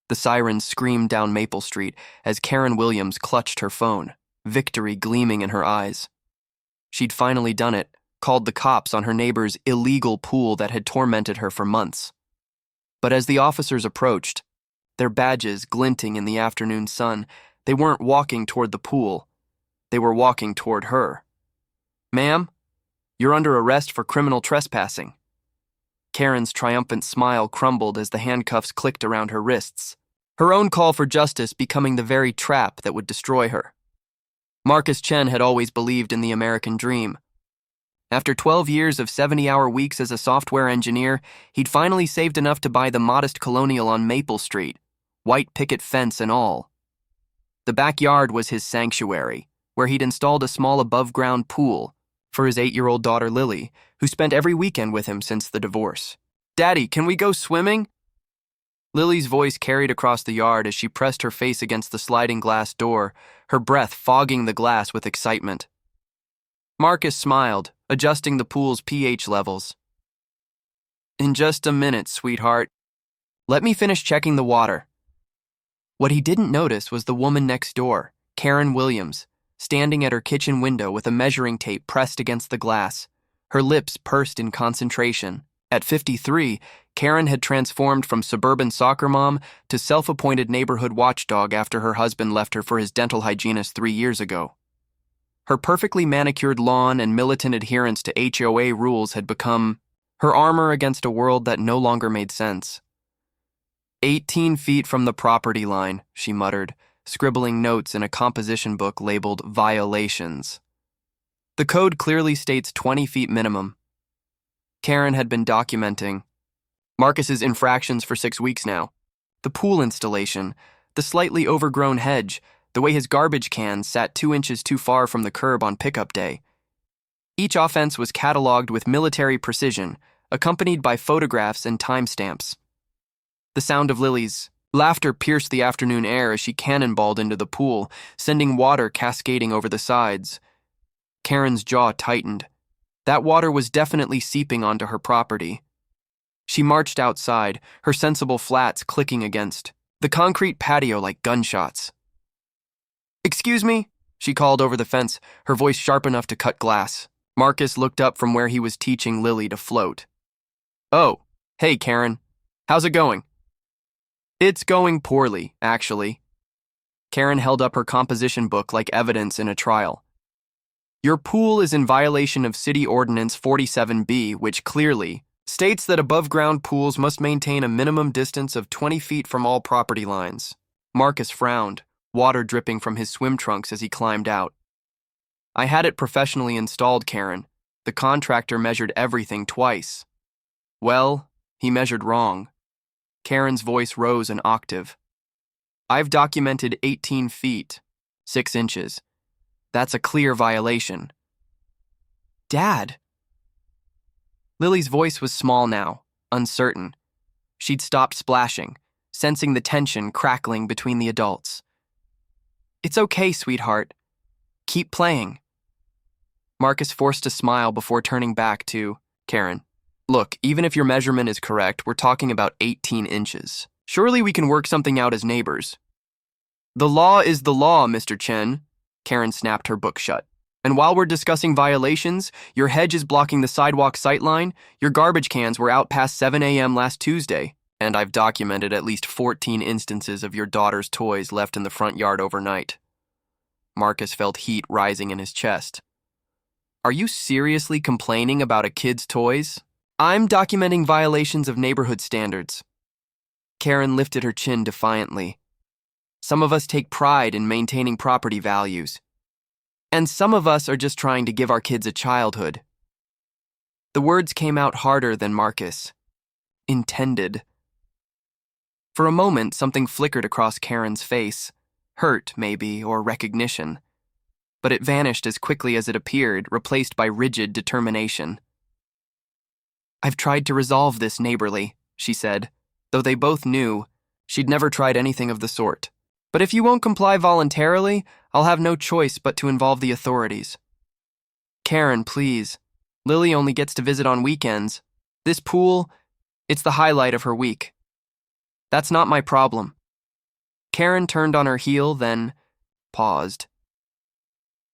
The sirens screamed down Maple Street as Karen Williams clutched her phone, victory gleaming in her eyes. She'd finally done it, called the cops on her neighbor's illegal pool that had tormented her for months. But as the officers approached, their badges glinting in the afternoon sun, they weren't walking toward the pool. They were walking toward her. "Ma'am, you're under arrest for criminal trespassing." Karen's triumphant smile crumbled as the handcuffs clicked around her wrists, her own call for justice becoming the very trap that would destroy her. Marcus Chen had always believed in the American dream. After 12 years of 70-hour weeks as a software engineer, he'd finally saved enough to buy the modest colonial on Maple Street, white picket fence and all. The backyard was his sanctuary, where he'd installed a small above-ground pool for his 8-year-old daughter Lily, who spent every weekend with him since the divorce. "Daddy, can we go swimming?" Lily's voice carried across the yard as she pressed her face against the sliding glass door, her breath fogging the glass with excitement. Marcus smiled, adjusting the pool's pH levels. "In just a minute, sweetheart. Let me finish checking the water." What he didn't notice was the woman next door, Karen Williams, standing at her kitchen window with a measuring tape pressed against the glass, her lips pursed in concentration. At 53, Karen had transformed from suburban soccer mom to self-appointed neighborhood watchdog after her husband left her for his dental hygienist 3 years ago. Her perfectly manicured lawn and militant adherence to HOA rules had become her armor against a world that no longer made sense. 18 feet from the property line, she muttered, scribbling notes in a composition book labeled violations. The code clearly states 20 feet minimum. Karen had been documenting Marcus's infractions for 6 weeks now. The pool installation, the slightly overgrown hedge, the way his garbage cans sat 2 inches too far from the curb on pickup day. Each offense was cataloged with military precision, accompanied by photographs and timestamps. The sound of Lily's laughter pierced the afternoon air as she cannonballed into the pool, sending water cascading over the sides. Karen's jaw tightened. That water was definitely seeping onto her property. She marched outside, her sensible flats clicking against the concrete patio like gunshots. "Excuse me?" she called over the fence, her voice sharp enough to cut glass. Marcus looked up from where he was teaching Lily to float. "Oh, hey, Karen. How's it going?" "It's going poorly, actually." Karen held up her composition book like evidence in a trial. "Your pool is in violation of City Ordinance 47B, which clearly states that above-ground pools must maintain a minimum distance of 20 feet from all property lines." Marcus frowned, water dripping from his swim trunks as he climbed out. "I had it professionally installed, Karen. The contractor measured everything twice." "Well, he measured wrong." Karen's voice rose an octave. "I've documented 18 feet, 6 inches. That's a clear violation." "Dad." Lily's voice was small now, uncertain. She'd stopped splashing, sensing the tension crackling between the adults. "It's okay, sweetheart. Keep playing." Marcus forced a smile before turning back to Karen. "Look, even if your measurement is correct, we're talking about 18 inches. Surely we can work something out as neighbors." "The law is the law, Mr. Chen." Karen snapped her book shut. "And while we're discussing violations, your hedge is blocking the sidewalk sightline, your garbage cans were out past 7 a.m. last Tuesday, and I've documented at least 14 instances of your daughter's toys left in the front yard overnight." Marcus felt heat rising in his chest. "Are you seriously complaining about a kid's toys?" "I'm documenting violations of neighborhood standards." Karen lifted her chin defiantly. "Some of us take pride in maintaining property values. And some of us are just trying to give our kids a childhood." The words came out harder than Marcus intended. For a moment, something flickered across Karen's face. Hurt, maybe, or recognition. But it vanished as quickly as it appeared, replaced by rigid determination. "I've tried to resolve this neighborly," she said, though they both knew she'd never tried anything of the sort. "But if you won't comply voluntarily, I'll have no choice but to involve the authorities." "Karen, please. Lily only gets to visit on weekends. This pool, it's the highlight of her week." "That's not my problem." Karen turned on her heel, then paused.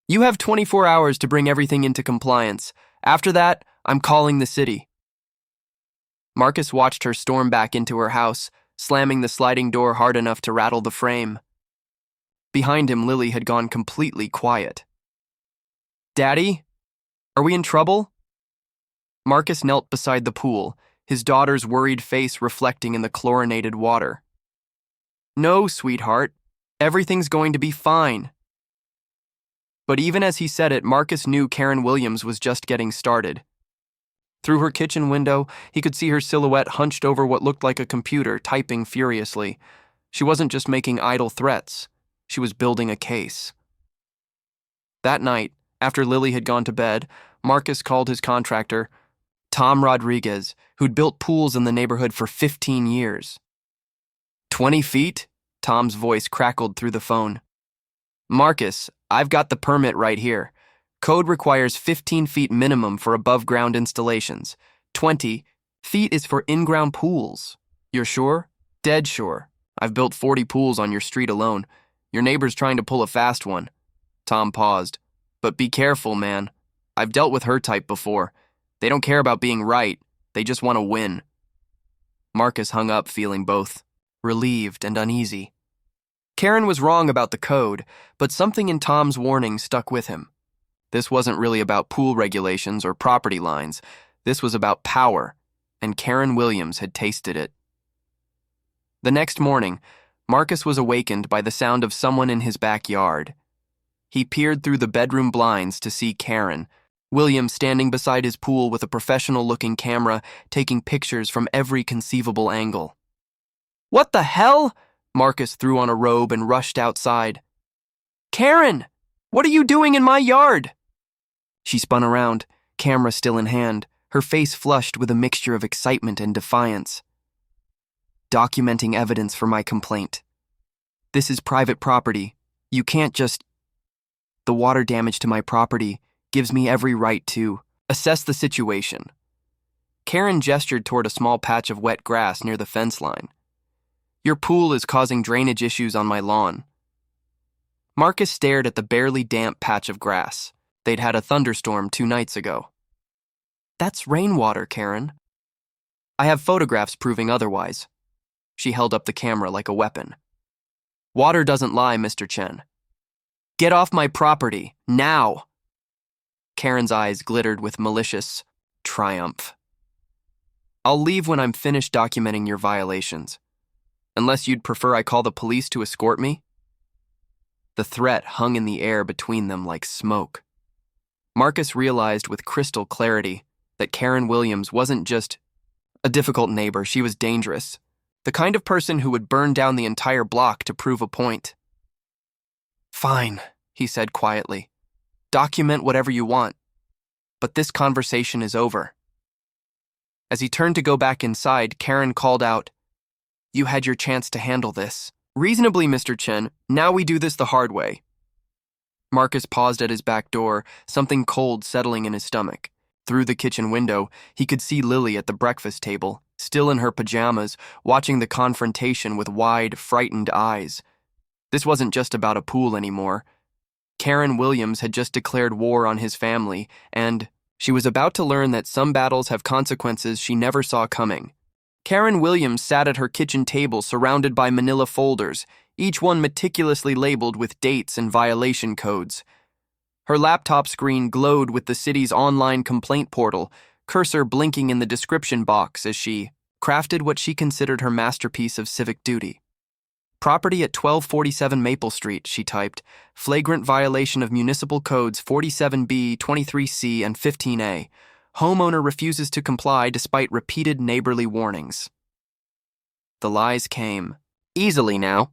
You have 24 hours to bring everything into compliance. After that, I'm calling the city. Marcus watched her storm back into her house, slamming the sliding door hard enough to rattle the frame. Behind him, Lily had gone completely quiet. Daddy? Are we in trouble? Marcus knelt beside the pool, his daughter's worried face reflecting in the chlorinated water. No, sweetheart. Everything's going to be fine. But even as he said it, Marcus knew Karen Williams was just getting started. Through her kitchen window, he could see her silhouette hunched over what looked like a computer, typing furiously. She wasn't just making idle threats. She was building a case. That night, after Lily had gone to bed, Marcus called his contractor, Tom Rodriguez, who'd built pools in the neighborhood for 15 years. 20 feet? Tom's voice crackled through the phone. Marcus, I've got the permit right here. Code requires 15 feet minimum for above-ground installations. 20 feet is for in-ground pools. You're sure? Dead sure. I've built 40 pools on your street alone. Your neighbor's trying to pull a fast one. Tom paused. But be careful, man. I've dealt with her type before. They don't care about being right. They just want to win. Marcus hung up feeling both relieved and uneasy. Karen was wrong about the code, but something in Tom's warning stuck with him. This wasn't really about pool regulations or property lines. This was about power, and Karen Williams had tasted it. The next morning, Marcus was awakened by the sound of someone in his backyard. He peered through the bedroom blinds to see Karen Williams standing beside his pool with a professional-looking camera, taking pictures from every conceivable angle. What the hell? Marcus threw on a robe and rushed outside. Karen! What are you doing in my yard? She spun around, camera still in hand, her face flushed with a mixture of excitement and defiance. Documenting evidence for my complaint. This is private property. You can't just... The water damage to my property gives me every right to assess the situation. Karen gestured toward a small patch of wet grass near the fence line. Your pool is causing drainage issues on my lawn. Marcus stared at the barely damp patch of grass. They'd had a thunderstorm 2 nights ago. That's rainwater, Karen. I have photographs proving otherwise. She held up the camera like a weapon. Water doesn't lie, Mr. Chen. Get off my property, now! Karen's eyes glittered with malicious triumph. I'll leave when I'm finished documenting your violations. Unless you'd prefer I call the police to escort me? The threat hung in the air between them like smoke. Marcus realized with crystal clarity that Karen Williams wasn't just a difficult neighbor, she was dangerous. The kind of person who would burn down the entire block to prove a point. Fine, he said quietly. Document whatever you want. But this conversation is over. As he turned to go back inside, Karen called out, You had your chance to handle this. Reasonably, Mr. Chen, now we do this the hard way. Marcus paused at his back door, something cold settling in his stomach. Through the kitchen window, he could see Lily at the breakfast table, still in her pajamas, watching the confrontation with wide, frightened eyes. This wasn't just about a pool anymore. Karen Williams had just declared war on his family, and she was about to learn that some battles have consequences she never saw coming. Karen Williams sat at her kitchen table surrounded by manila folders, each one meticulously labeled with dates and violation codes. Her laptop screen glowed with the city's online complaint portal, cursor blinking in the description box as she crafted what she considered her masterpiece of civic duty. Property at 1247 Maple Street, she typed, flagrant violation of municipal codes 47B, 23C, and 15A. Homeowner refuses to comply despite repeated neighborly warnings. The lies came. Easily now.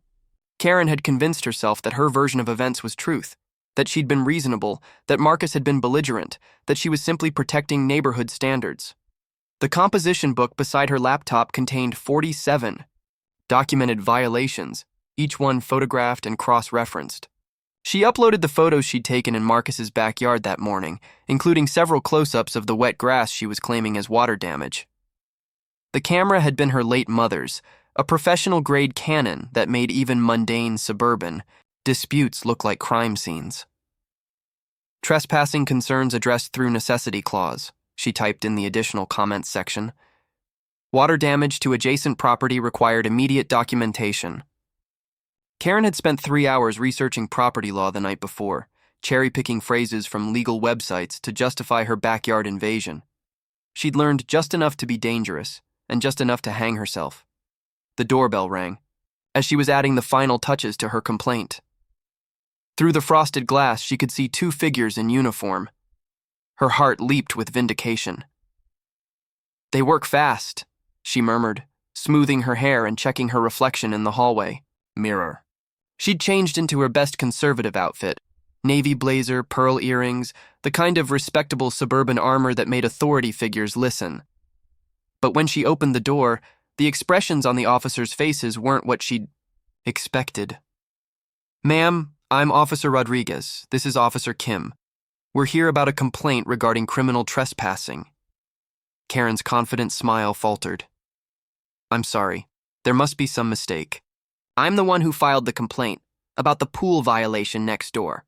Karen had convinced herself that her version of events was truth, that she'd been reasonable, that Marcus had been belligerent, that she was simply protecting neighborhood standards. The composition book beside her laptop contained 47 documented violations, each one photographed and cross-referenced. She uploaded the photos she'd taken in Marcus's backyard that morning, including several close-ups of the wet grass she was claiming as water damage. The camera had been her late mother's, a professional-grade cannon that made even mundane suburban disputes look like crime scenes. Trespassing concerns addressed through necessity clause, she typed in the additional comments section. Water damage to adjacent property required immediate documentation. Karen had spent 3 hours researching property law the night before, cherry-picking phrases from legal websites to justify her backyard invasion. She'd learned just enough to be dangerous, and just enough to hang herself. The doorbell rang, as she was adding the final touches to her complaint. Through the frosted glass, she could see 2 figures in uniform. Her heart leaped with vindication. "They work fast," she murmured, smoothing her hair and checking her reflection in the hallway mirror. She'd changed into her best conservative outfit, navy blazer, pearl earrings, the kind of respectable suburban armor that made authority figures listen. But when she opened the door, the expressions on the officers' faces weren't what she'd expected. "Ma'am, I'm Officer Rodriguez. This is Officer Kim. We're here about a complaint regarding criminal trespassing." Karen's confident smile faltered. "I'm sorry. There must be some mistake. I'm the one who filed the complaint about the pool violation next door."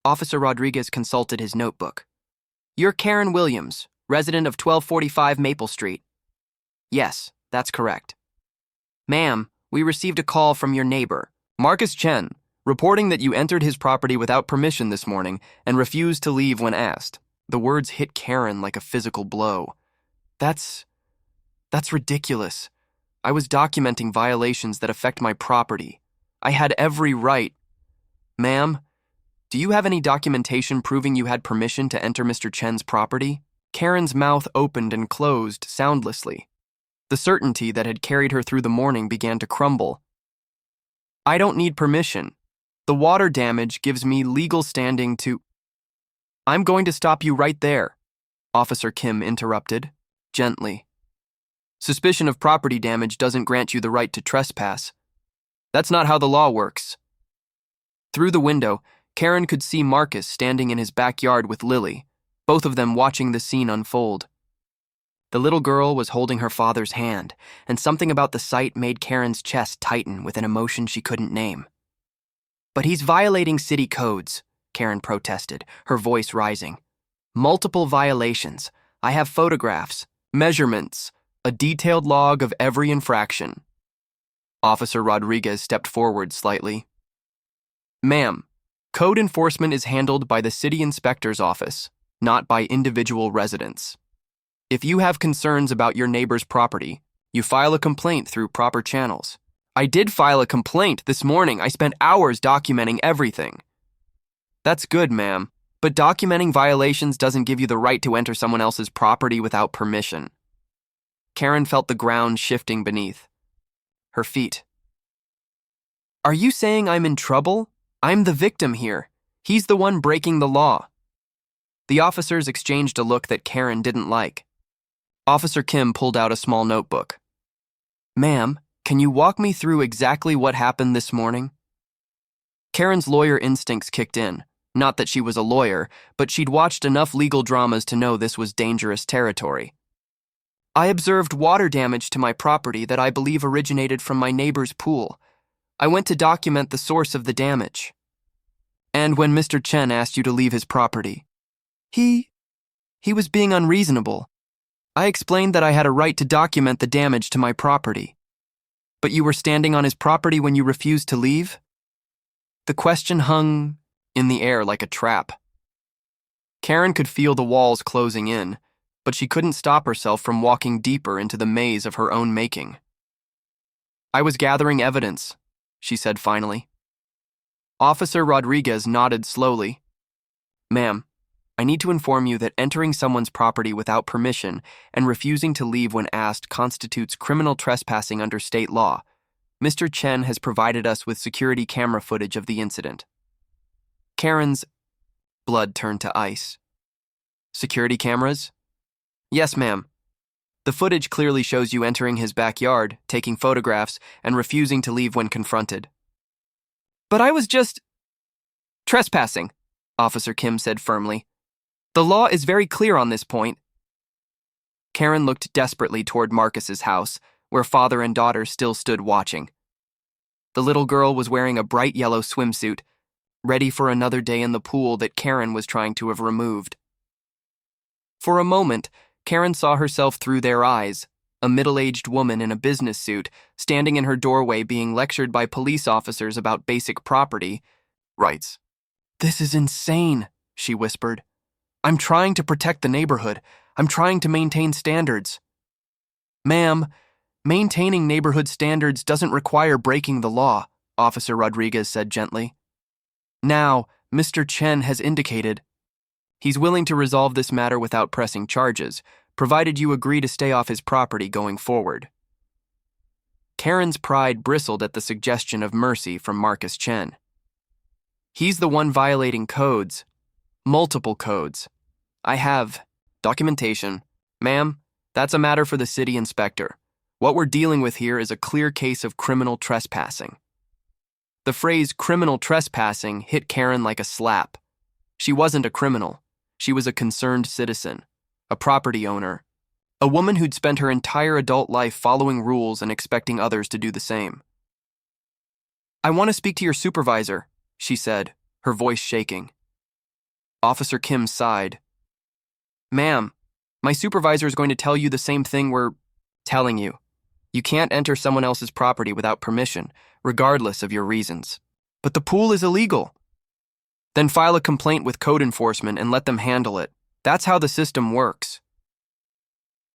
Officer Rodriguez consulted his notebook. "You're Karen Williams, resident of 1245 Maple Street." "Yes, that's correct." "Ma'am, we received a call from your neighbor, Marcus Chen, reporting that you entered his property without permission this morning and refused to leave when asked." The words hit Karen like a physical blow. That's ridiculous. I was documenting violations that affect my property. I had every right. "Ma'am, do you have any documentation proving you had permission to enter Mr. Chen's property?" Karen's mouth opened and closed soundlessly. The certainty that had carried her through the morning began to crumble. "I don't need permission. The water damage gives me legal standing to—" "I'm going to stop you right there," Officer Kim interrupted, gently. "Suspicion of property damage doesn't grant you the right to trespass. That's not how the law works." Through the window, Karen could see Marcus standing in his backyard with Lily, both of them watching the scene unfold. The little girl was holding her father's hand, and something about the sight made Karen's chest tighten with an emotion she couldn't name. "But he's violating city codes," Karen protested, her voice rising. "Multiple violations. I have photographs, measurements, a detailed log of every infraction." Officer Rodriguez stepped forward slightly. "Ma'am, code enforcement is handled by the city inspector's office, not by individual residents. If you have concerns about your neighbor's property, you file a complaint through proper channels." "I did file a complaint this morning. I spent hours documenting everything." "That's good, ma'am, but documenting violations doesn't give you the right to enter someone else's property without permission." Karen felt the ground shifting beneath her feet. "Are you saying I'm in trouble? I'm the victim here. He's the one breaking the law." The officers exchanged a look that Karen didn't like. Officer Kim pulled out a small notebook. "Ma'am, can you walk me through exactly what happened this morning?" Karen's lawyer instincts kicked in. Not that she was a lawyer, but she'd watched enough legal dramas to know this was dangerous territory. "I observed water damage to my property that I believe originated from my neighbor's pool. I went to document the source of the damage." "And when Mr. Chen asked you to leave his property?" He was being unreasonable. I explained that I had a right to document the damage to my property." "But you were standing on his property when you refused to leave?" The question hung in the air like a trap. Karen could feel the walls closing in, but she couldn't stop herself from walking deeper into the maze of her own making. "I was gathering evidence," she said finally. Officer Rodriguez nodded slowly. "Ma'am, I need to inform you that entering someone's property without permission and refusing to leave when asked constitutes criminal trespassing under state law. Mr. Chen has provided us with security camera footage of the incident." Karen's blood turned to ice. "Security cameras?" "Yes, ma'am. The footage clearly shows you entering his backyard, taking photographs, and refusing to leave when confronted." "But I was just—" "Trespassing," Officer Kim said firmly. "The law is very clear on this point." Karen looked desperately toward Marcus's house, where father and daughter still stood watching. The little girl was wearing a bright yellow swimsuit, ready for another day in the pool that Karen was trying to have removed. For a moment, Karen saw herself through their eyes, a middle-aged woman in a business suit, standing in her doorway being lectured by police officers about basic property rights. "This is insane," she whispered. "I'm trying to protect the neighborhood. I'm trying to maintain standards." "Ma'am, maintaining neighborhood standards doesn't require breaking the law," Officer Rodriguez said gently. "Now, Mr. Chen has indicated he's willing to resolve this matter without pressing charges, provided you agree to stay off his property going forward." Karen's pride bristled at the suggestion of mercy from Marcus Chen. "He's the one violating codes. Multiple codes. I have documentation. Ma'am, that's a matter for the city inspector. What we're dealing with here is a clear case of criminal trespassing." The phrase criminal trespassing hit Karen like a slap. She wasn't a criminal. She was a concerned citizen, a property owner, a woman who'd spent her entire adult life following rules and expecting others to do the same. "I want to speak to your supervisor," she said, her voice shaking. Officer Kim sighed. "Ma'am, my supervisor is going to tell you the same thing we're telling you. You can't enter someone else's property without permission, regardless of your reasons. But the pool is illegal." "Then file a complaint with code enforcement and let them handle it. That's how the system works."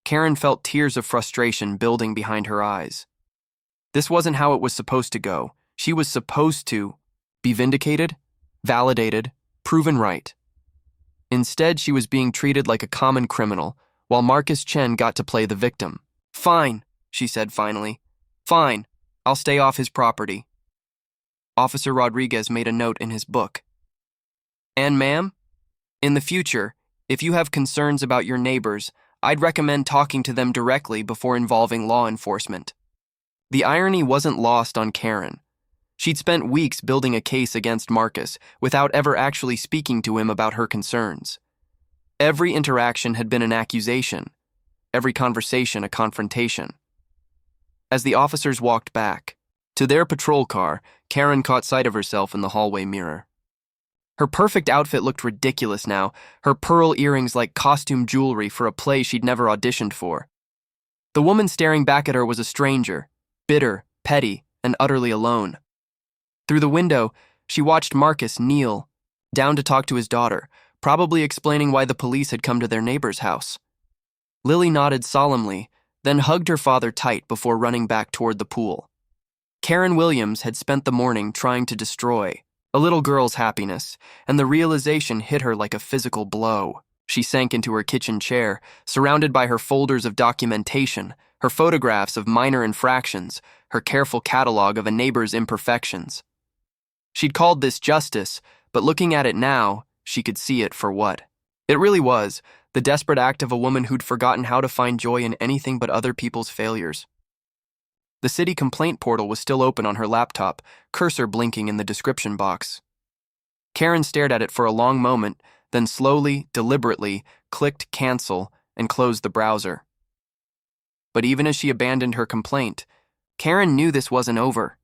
Karen felt tears of frustration building behind her eyes. This wasn't how it was supposed to go. She was supposed to be vindicated, validated, proven right. Instead, she was being treated like a common criminal, while Marcus Chen got to play the victim. "Fine," she said finally. "Fine, I'll stay off his property." Officer Rodriguez made a note in his book. "And ma'am, in the future, if you have concerns about your neighbors, I'd recommend talking to them directly before involving law enforcement." The irony wasn't lost on Karen. She'd spent weeks building a case against Marcus without ever actually speaking to him about her concerns. Every interaction had been an accusation, every conversation a confrontation. As the officers walked back to their patrol car, Karen caught sight of herself in the hallway mirror. Her perfect outfit looked ridiculous now, her pearl earrings like costume jewelry for a play she'd never auditioned for. The woman staring back at her was a stranger, bitter, petty, and utterly alone. Through the window, she watched Marcus kneel down to talk to his daughter, probably explaining why the police had come to their neighbor's house. Lily nodded solemnly, then hugged her father tight before running back toward the pool. Karen Williams had spent the morning trying to destroy a little girl's happiness, and the realization hit her like a physical blow. She sank into her kitchen chair, surrounded by her folders of documentation, her photographs of minor infractions, her careful catalog of a neighbor's imperfections. She'd called this justice, but looking at it now, she could see it for what it really was, the desperate act of a woman who'd forgotten how to find joy in anything but other people's failures. The city complaint portal was still open on her laptop, cursor blinking in the description box. Karen stared at it for a long moment, then slowly, deliberately, clicked cancel and closed the browser. But even as she abandoned her complaint, Karen knew this wasn't over.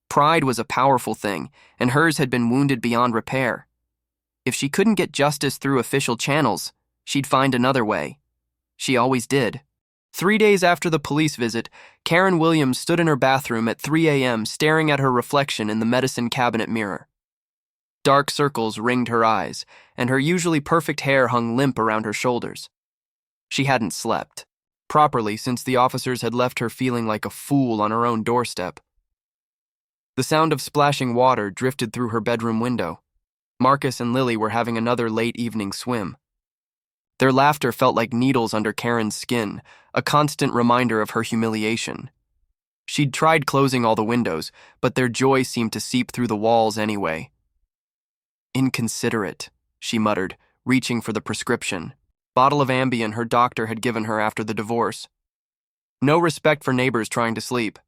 Pride was a powerful thing, and hers had been wounded beyond repair. If she couldn't get justice through official channels, she'd find another way. She always did. 3 days after the police visit, Karen Williams stood in her bathroom at 3 a.m. staring at her reflection in the medicine cabinet mirror. Dark circles ringed her eyes, and her usually perfect hair hung limp around her shoulders. She hadn't slept properly since the officers had left her feeling like a fool on her own doorstep. The sound of splashing water drifted through her bedroom window. Marcus and Lily were having another late evening swim. Their laughter felt like needles under Karen's skin, a constant reminder of her humiliation. She'd tried closing all the windows, but their joy seemed to seep through the walls anyway. "Inconsiderate," she muttered, reaching for the prescription. Bottle of Ambien her doctor had given her after the divorce. No respect for neighbors trying to sleep.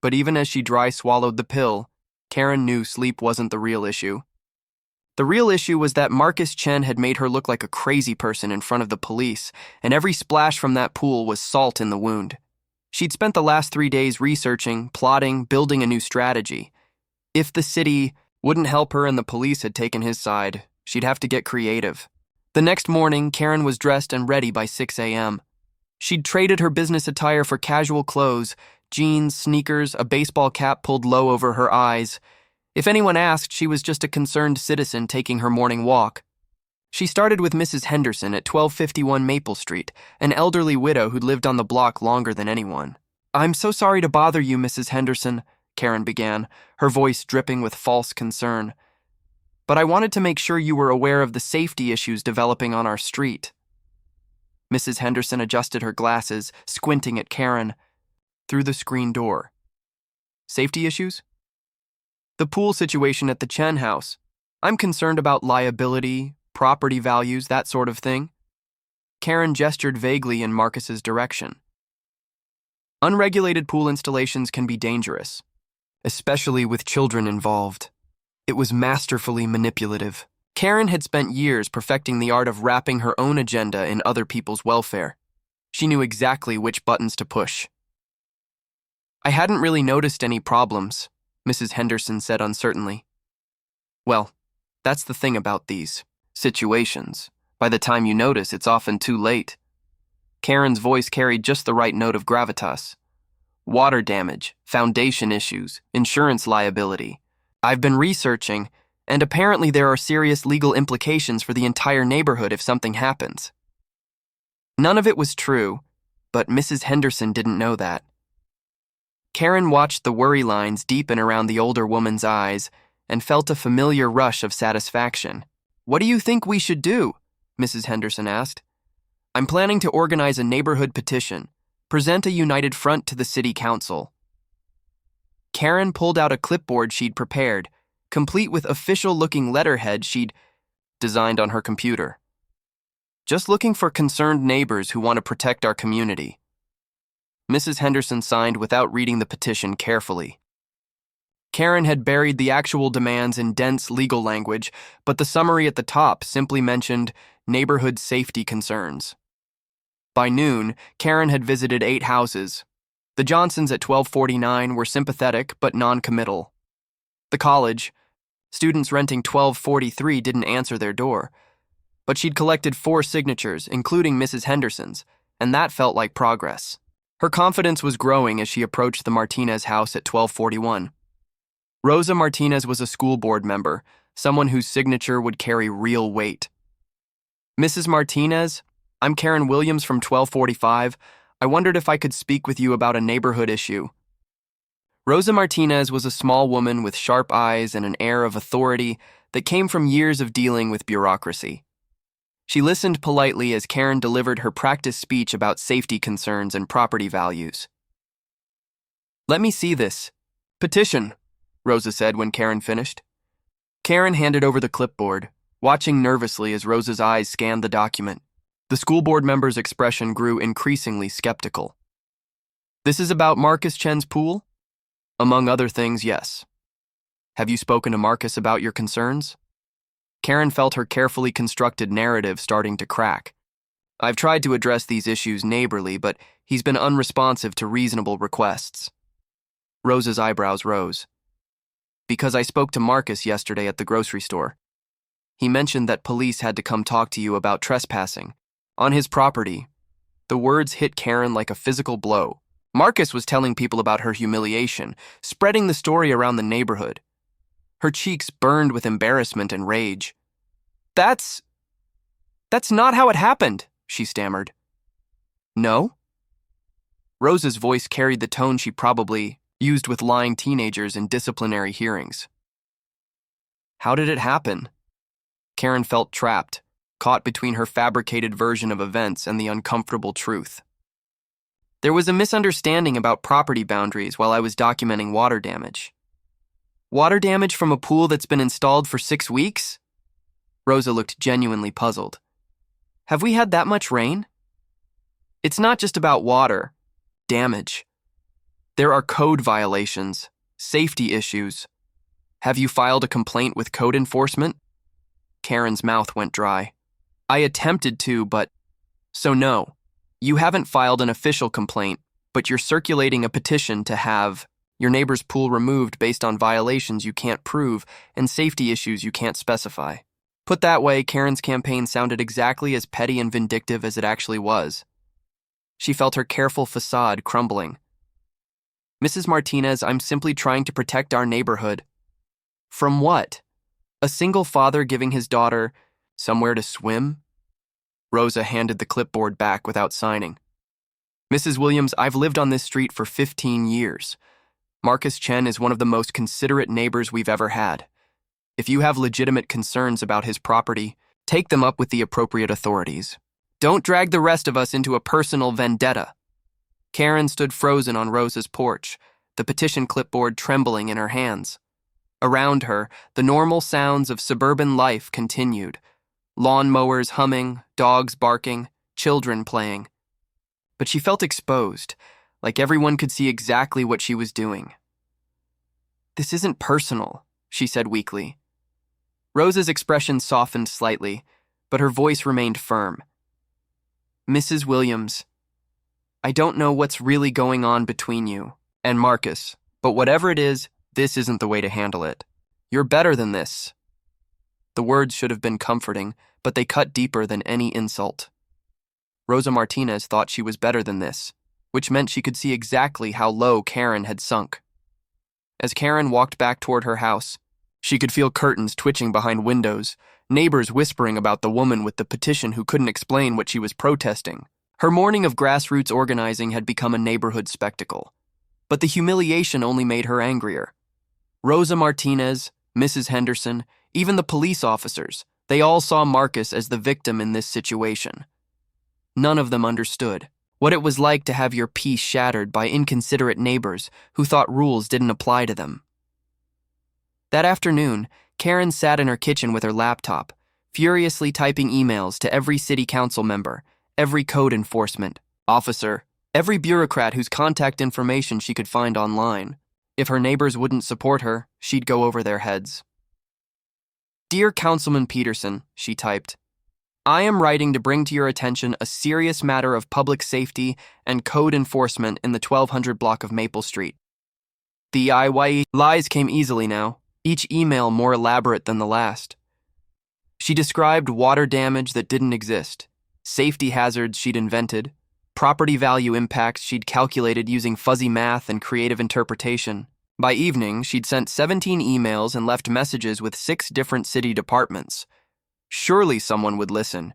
But even as she dry swallowed the pill, Karen knew sleep wasn't the real issue. The real issue was that Marcus Chen had made her look like a crazy person in front of the police, and every splash from that pool was salt in the wound. She'd spent the last 3 days researching, plotting, building a new strategy. If the city wouldn't help her and the police had taken his side, she'd have to get creative. The next morning, Karen was dressed and ready by 6 a.m. She'd traded her business attire for casual clothes, jeans, sneakers, a baseball cap pulled low over her eyes. If anyone asked, she was just a concerned citizen taking her morning walk. She started with Mrs. Henderson at 1251 Maple Street, an elderly widow who'd lived on the block longer than anyone. "I'm so sorry to bother you, Mrs. Henderson," Karen began, her voice dripping with false concern. "But I wanted to make sure you were aware of the safety issues developing on our street." Mrs. Henderson adjusted her glasses, squinting at Karen through the screen door. "Safety issues?" "The pool situation at the Chen house. I'm concerned about liability, property values, that sort of thing." Karen gestured vaguely in Marcus's direction. "Unregulated pool installations can be dangerous, especially with children involved." It was masterfully manipulative. Karen had spent years perfecting the art of wrapping her own agenda in other people's welfare. She knew exactly which buttons to push. "I hadn't really noticed any problems," Mrs. Henderson said uncertainly. "Well, that's the thing about these situations. By the time you notice, it's often too late." Karen's voice carried just the right note of gravitas. "Water damage, foundation issues, insurance liability. I've been researching, and apparently there are serious legal implications for the entire neighborhood if something happens." None of it was true, but Mrs. Henderson didn't know that. Karen watched the worry lines deepen around the older woman's eyes and felt a familiar rush of satisfaction. "What do you think we should do?" Mrs. Henderson asked. "I'm planning to organize a neighborhood petition, present a united front to the city council." Karen pulled out a clipboard she'd prepared, complete with official-looking letterhead she'd designed on her computer. "Just looking for concerned neighbors who want to protect our community." Mrs. Henderson signed without reading the petition carefully. Karen had buried the actual demands in dense legal language, but the summary at the top simply mentioned neighborhood safety concerns. By noon, Karen had visited 8 houses. The Johnsons at 1249 were sympathetic but non-committal. The college, students renting 1243 didn't answer their door, but she'd collected 4 signatures, including Mrs. Henderson's, and that felt like progress. Her confidence was growing as she approached the Martinez house at 1241. Rosa Martinez was a school board member, someone whose signature would carry real weight. "Mrs. Martinez, I'm Karen Williams from 1245. I wondered if I could speak with you about a neighborhood issue." Rosa Martinez was a small woman with sharp eyes and an air of authority that came from years of dealing with bureaucracy. She listened politely as Karen delivered her practice speech about safety concerns and property values. "Let me see this petition," Rosa said when Karen finished. Karen handed over the clipboard, watching nervously as Rosa's eyes scanned the document. The school board member's expression grew increasingly skeptical. "This is about Marcus Chen's pool?" "Among other things, yes." "Have you spoken to Marcus about your concerns?" Karen felt her carefully constructed narrative starting to crack. "I've tried to address these issues neighborly, but he's been unresponsive to reasonable requests." Rosa's eyebrows rose. "Because I spoke to Marcus yesterday at the grocery store. He mentioned that police had to come talk to you about trespassing on his property." The words hit Karen like a physical blow. Marcus was telling people about her humiliation, spreading the story around the neighborhood. Her cheeks burned with embarrassment and rage. That's not how it happened," she stammered. "No?" Rosa's voice carried the tone she probably used with lying teenagers in disciplinary hearings. "How did it happen?" Karen felt trapped, caught between her fabricated version of events and the uncomfortable truth. "There was a misunderstanding about property boundaries while I was documenting water damage." "Water damage from a pool that's been installed for 6 weeks?" Rosa looked genuinely puzzled. "Have we had that much rain?" "It's not just about water damage. There are code violations, safety issues. Have you filed a complaint with code enforcement?" Karen's mouth went dry. "I attempted to, but..." "So no, you haven't filed an official complaint, but you're circulating a petition to have your neighbor's pool removed based on violations you can't prove and safety issues you can't specify. Put that way, Karen's campaign sounded exactly as petty and vindictive as it actually was. She felt her careful facade crumbling. Mrs. Martinez, I'm simply trying to protect our neighborhood. From what? A single father giving his daughter somewhere to swim? Rosa handed the clipboard back without signing. Mrs. Williams, I've lived on this street for 15 years. Marcus Chen is one of the most considerate neighbors we've ever had. If you have legitimate concerns about his property, take them up with the appropriate authorities. Don't drag the rest of us into a personal vendetta. Karen stood frozen on Rosa's porch, the petition clipboard trembling in her hands. Around her, the normal sounds of suburban life continued. Lawn mowers humming, dogs barking, children playing. But she felt exposed, like everyone could see exactly what she was doing. This isn't personal, she said weakly. Rosa's expression softened slightly, but her voice remained firm. Mrs. Williams, I don't know what's really going on between you and Marcus, but whatever it is, this isn't the way to handle it. You're better than this. The words should have been comforting, but they cut deeper than any insult. Rosa Martinez thought she was better than this, which meant she could see exactly how low Karen had sunk. As Karen walked back toward her house, she could feel curtains twitching behind windows, neighbors whispering about the woman with the petition who couldn't explain what she was protesting. Her morning of grassroots organizing had become a neighborhood spectacle, but the humiliation only made her angrier. Rosa Martinez, Mrs. Henderson, even the police officers, they all saw Marcus as the victim in this situation. None of them understood what it was like to have your peace shattered by inconsiderate neighbors who thought rules didn't apply to them. That afternoon, Karen sat in her kitchen with her laptop, furiously typing emails to every city council member, every code enforcement officer, every bureaucrat whose contact information she could find online. If her neighbors wouldn't support her, she'd go over their heads. Dear Councilman Peterson, she typed, I am writing to bring to your attention a serious matter of public safety and code enforcement in the 1200 block of Maple Street. The lies came easily now, each email more elaborate than the last. She described water damage that didn't exist, safety hazards she'd invented, property value impacts she'd calculated using fuzzy math and creative interpretation. By evening, she'd sent 17 emails and left messages with 6 different city departments. Surely someone would listen.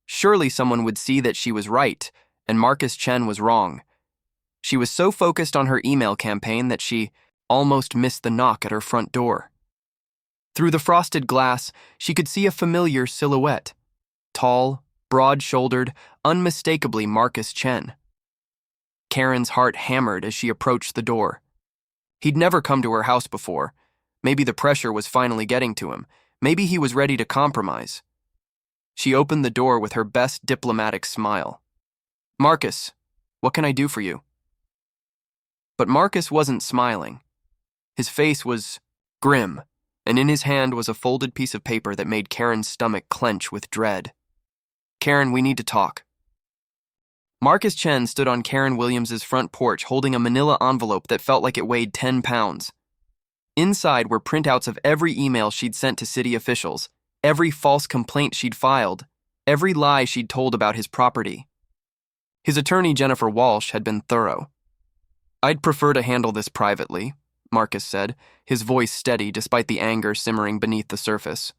Surely someone would see that she was right, and Marcus Chen was wrong. She was so focused on her email campaign that she almost missed the knock at her front door. Through the frosted glass, she could see a familiar silhouette. Tall, broad-shouldered, unmistakably Marcus Chen. Karen's heart hammered as she approached the door. He'd never come to her house before. Maybe the pressure was finally getting to him. Maybe he was ready to compromise. She opened the door with her best diplomatic smile. Marcus, what can I do for you? But Marcus wasn't smiling. His face was grim, and in his hand was a folded piece of paper that made Karen's stomach clench with dread. Karen, we need to talk. Marcus Chen stood on Karen Williams's front porch holding a manila envelope that felt like it weighed 10 pounds. Inside were printouts of every email she'd sent to city officials, every false complaint she'd filed, every lie she'd told about his property. His attorney, Jennifer Walsh, had been thorough. I'd prefer to handle this privately, Marcus said, his voice steady despite the anger simmering beneath the surface.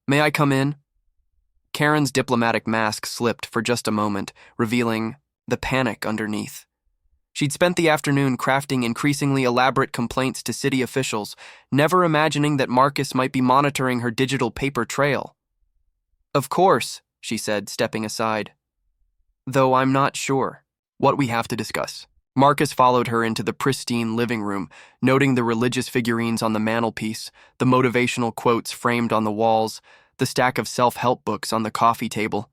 May I come in? Karen's diplomatic mask slipped for just a moment, revealing the panic underneath. She'd spent the afternoon crafting increasingly elaborate complaints to city officials, never imagining that Marcus might be monitoring her digital paper trail. Of course, she said, stepping aside. Though I'm not sure what we have to discuss. Marcus followed her into the pristine living room, noting the religious figurines on the mantelpiece, the motivational quotes framed on the walls, the stack of self-help books on the coffee table.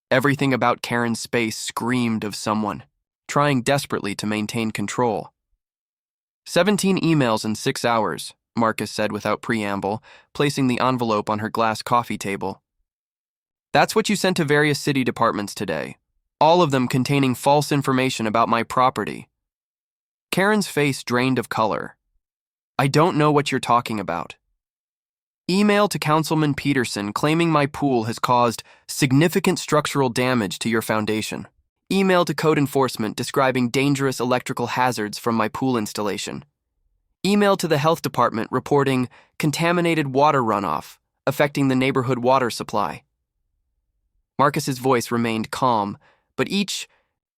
Everything about Karen's space screamed of someone, trying desperately to maintain control. 17 emails in 6 hours, Marcus said without preamble, placing the envelope on her glass coffee table. That's what you sent to various city departments today. all of them containing false information about my property. Karen's face drained of color. I don't know what you're talking about. Email to Councilman Peterson claiming my pool has caused significant structural damage to your foundation. Email to code enforcement describing dangerous electrical hazards from my pool installation. Email to the health department reporting contaminated water runoff affecting the neighborhood water supply. Marcus's voice remained calm, but each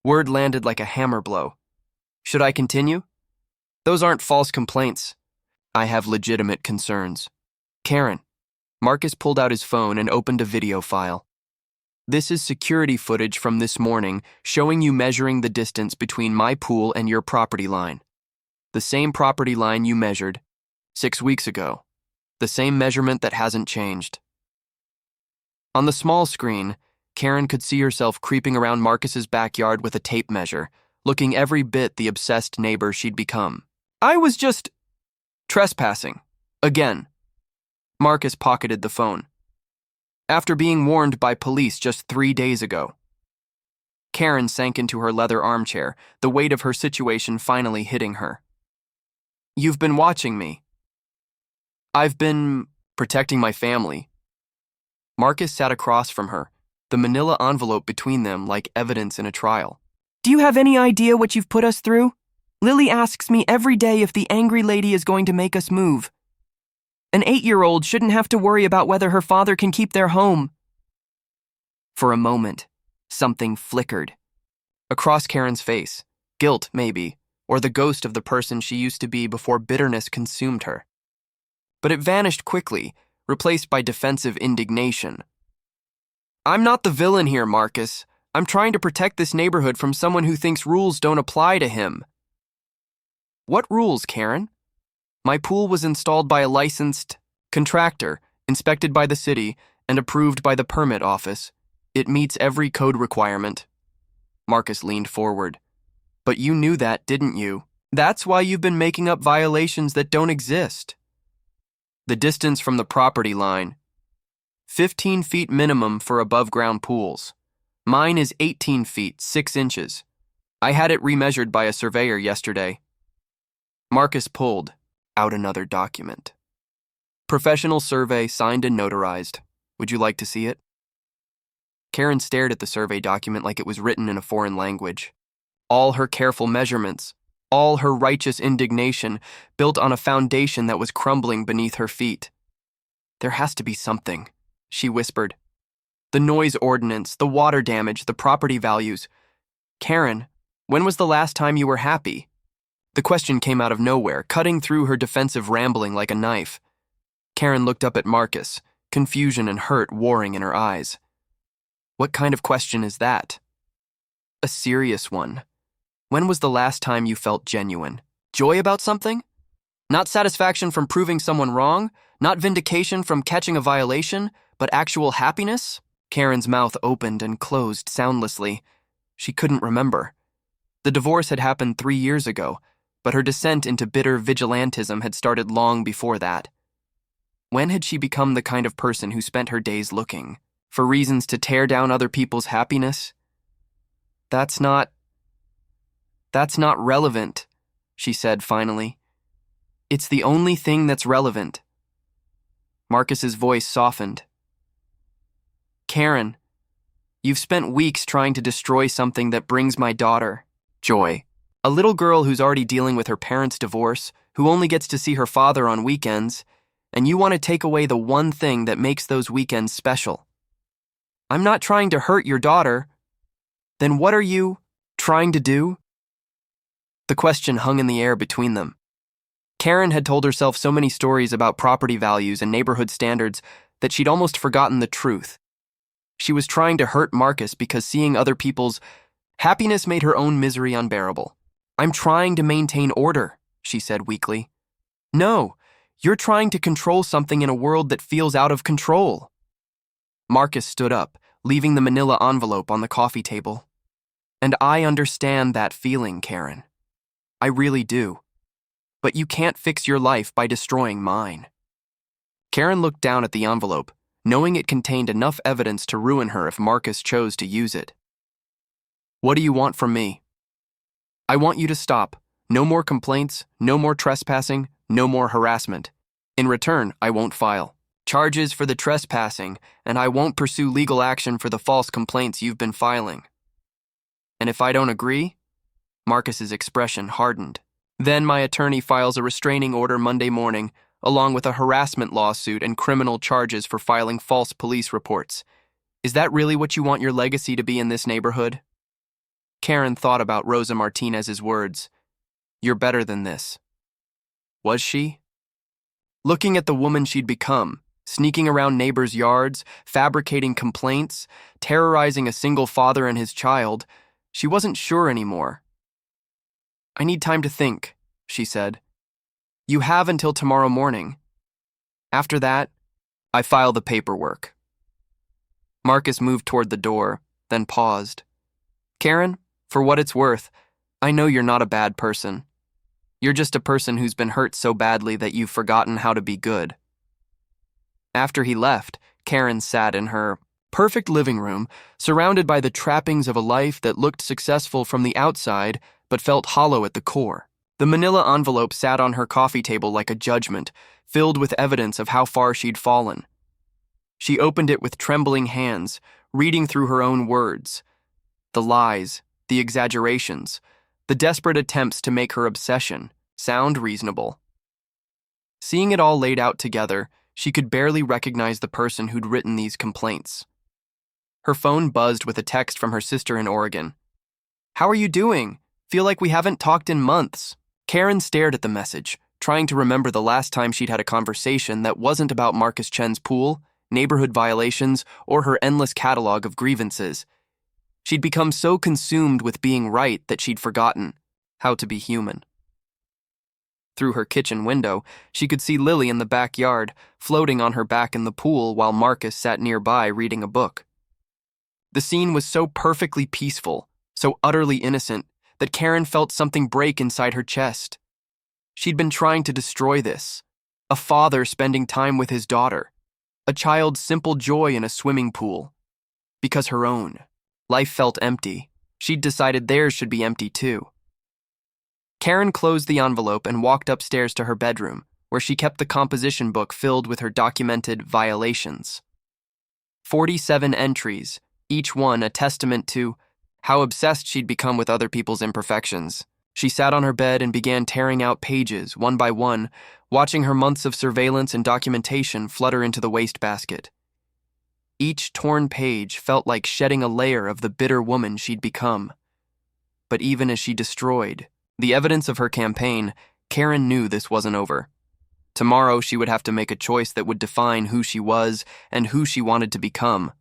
word landed like a hammer blow. Should I continue? Those aren't false complaints. I have legitimate concerns. Karen. Marcus pulled out his phone and opened a video file. This is security footage from this morning showing you measuring the distance between my pool and your property line. The same property line you measured 6 weeks ago. The same measurement that hasn't changed. On the small screen, Karen could see herself creeping around Marcus's backyard with a tape measure, looking every bit the obsessed neighbor she'd become. I was just trespassing. Again. Marcus pocketed the phone. After being warned by police just 3 days ago. Karen sank into her leather armchair, the weight of her situation finally hitting her. You've been watching me. I've been protecting my family. Marcus sat across from her, the manila envelope between them like evidence in a trial. Do you have any idea what you've put us through? Lily asks me every day if the angry lady is going to make us move. An 8-year-old shouldn't have to worry about whether her father can keep their home. For a moment, something flickered. Across Karen's face, guilt maybe, or the ghost of the person she used to be before bitterness consumed her. But it vanished quickly, replaced by defensive indignation. I'm not the villain here, Marcus. I'm trying to protect this neighborhood from someone who thinks rules don't apply to him. What rules, Karen? My pool was installed by a licensed contractor, inspected by the city, and approved by the permit office. It meets every code requirement. Marcus leaned forward. But you knew that, didn't you? That's why you've been making up violations that don't exist. The distance from the property line. 15 feet minimum for above-ground pools. Mine is 18 feet, 6 inches. I had it remeasured by a surveyor yesterday. Marcus pulled out another document. Professional survey signed and notarized. Would you like to see it? Karen stared at the survey document like it was written in a foreign language. All her careful measurements, all her righteous indignation, built on a foundation that was crumbling beneath her feet. There has to be something, she whispered. The noise ordinance, the water damage, the property values. Karen, when was the last time you were happy? The question came out of nowhere, cutting through her defensive rambling like a knife. Karen looked up at Marcus, confusion and hurt warring in her eyes. What kind of question is that? A serious one. When was the last time you felt genuine? Joy about something? Not satisfaction from proving someone wrong? Not vindication from catching a violation? But actual happiness? Karen's mouth opened and closed soundlessly. She couldn't remember. The divorce had happened 3 years ago, but her descent into bitter vigilantism had started long before that. When had she become the kind of person who spent her days looking for reasons to tear down other people's happiness? That's not relevant, she said finally. It's the only thing that's relevant. Marcus's voice softened. Karen, you've spent weeks trying to destroy something that brings my daughter joy. A little girl who's already dealing with her parents' divorce, who only gets to see her father on weekends, and you want to take away the one thing that makes those weekends special. I'm not trying to hurt your daughter. Then what are you trying to do? The question hung in the air between them. Karen had told herself so many stories about property values and neighborhood standards that she'd almost forgotten the truth. She was trying to hurt Marcus because seeing other people's happiness made her own misery unbearable. I'm trying to maintain order, she said weakly. No, you're trying to control something in a world that feels out of control. Marcus stood up, leaving the manila envelope on the coffee table. And I understand that feeling, Karen. I really do. But you can't fix your life by destroying mine. Karen looked down at the envelope, knowing it contained enough evidence to ruin her if Marcus chose to use it. What do you want from me? I want you to stop. No more complaints, no more trespassing, no more harassment. In return, I won't file charges for the trespassing, and I won't pursue legal action for the false complaints you've been filing. And if I don't agree? Marcus's expression hardened. Then my attorney files a restraining order Monday morning, along with a harassment lawsuit and criminal charges for filing false police reports. Is that really what you want your legacy to be in this neighborhood? Karen thought about Rosa Martinez's words. You're better than this. Was she? Looking at the woman she'd become, sneaking around neighbors' yards, fabricating complaints, terrorizing a single father and his child, she wasn't sure anymore. I need time to think, she said. You have until tomorrow morning. After that, I file the paperwork. Marcus moved toward the door, then paused. Karen, for what it's worth, I know you're not a bad person. You're just a person who's been hurt so badly that you've forgotten how to be good. After he left, Karen sat in her perfect living room, surrounded by the trappings of a life that looked successful from the outside but felt hollow at the core. The manila envelope sat on her coffee table like a judgment, filled with evidence of how far she'd fallen. She opened it with trembling hands, reading through her own words. The lies, the exaggerations, the desperate attempts to make her obsession sound reasonable. Seeing it all laid out together, she could barely recognize the person who'd written these complaints. Her phone buzzed with a text from her sister in Oregon. How are you doing? Feel like we haven't talked in months. Karen stared at the message, trying to remember the last time she'd had a conversation that wasn't about Marcus Chen's pool, neighborhood violations, or her endless catalog of grievances. She'd become so consumed with being right that she'd forgotten how to be human. Through her kitchen window, she could see Lily in the backyard, floating on her back in the pool while Marcus sat nearby reading a book. The scene was so perfectly peaceful, so utterly innocent, that Karen felt something break inside her chest. She'd been trying to destroy this. A father spending time with his daughter. A child's simple joy in a swimming pool. Because her own life felt empty. She'd decided theirs should be empty too. Karen closed the envelope and walked upstairs to her bedroom, where she kept the composition book filled with her documented violations. 47 entries, each one a testament to how obsessed she'd become with other people's imperfections. She sat on her bed and began tearing out pages, one by one, watching her months of surveillance and documentation flutter into the wastebasket. Each torn page felt like shedding a layer of the bitter woman she'd become. But even as she destroyed the evidence of her campaign, Karen knew this wasn't over. Tomorrow she would have to make a choice that would define who she was and who she wanted to become.